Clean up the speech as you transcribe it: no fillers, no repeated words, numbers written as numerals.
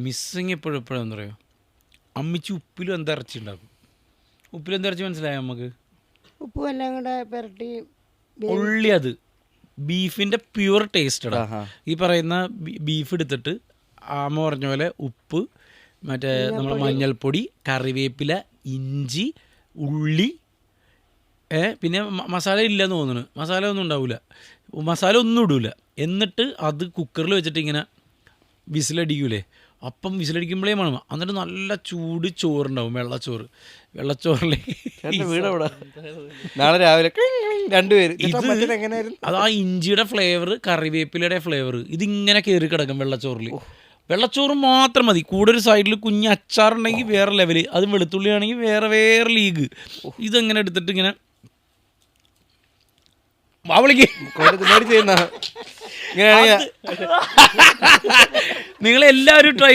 Missing എപ്പോഴും എന്താ പറയുക, അമ്മിച്ച് ഉപ്പിലും എന്താ ഇറച്ചി ഉണ്ടാക്കും. ഉപ്പിലും എന്താ ഇറച്ചി മനസ്സിലായോ നമുക്ക്? ഉപ്പും എല്ലാം കൂടെ പുരട്ടി ഉള്ളി, അത് ബീഫിൻ്റെ പ്യുവർ ടേസ്റ്റഡാ. ഈ പറയുന്ന ബീഫ് എടുത്തിട്ട് ആമ പറഞ്ഞ പോലെ ഉപ്പ്, മറ്റേ നമ്മളെ മഞ്ഞൾപ്പൊടി, കറിവേപ്പില, ഇഞ്ചി, ഉള്ളി, പിന്നെ മസാല ഇല്ലെന്ന് തോന്നുന്നു. മസാല ഒന്നും ഉണ്ടാവില്ല, മസാല ഒന്നും ഇടില്ല. എന്നിട്ട് അത് കുക്കറിൽ വെച്ചിട്ട് ഇങ്ങനെ വിസിലടിക്കൂലേ, അപ്പം വിസിലടിക്കുമ്പോഴേ മണം. എന്നിട്ട് നല്ല ചൂട് ചോറുണ്ടാവും, വെള്ളച്ചോറിലേക്ക് നാളെ രാവിലെ അത് ആ ഇഞ്ചിയുടെ ഫ്ലേവർ, കറിവേപ്പിലയുടെ ഫ്ലേവർ ഇതിങ്ങനെ കയറി കിടക്കും വെള്ളച്ചോറിൽ. വെള്ളച്ചോറ് മാത്രം മതി. കൂടെ ഒരു സൈഡിൽ കുഞ്ഞ് അച്ചാറുണ്ടെങ്കിൽ വേറെ ലെവല്, അതും വെളുത്തുള്ളി ആണെങ്കിൽ വേറെ വേറെ ലീഗ്. ഇതെങ്ങനെ എടുത്തിട്ട് ഇങ്ങനെ അവളിക്ക് നിങ്ങളെല്ലാവരും ട്രൈ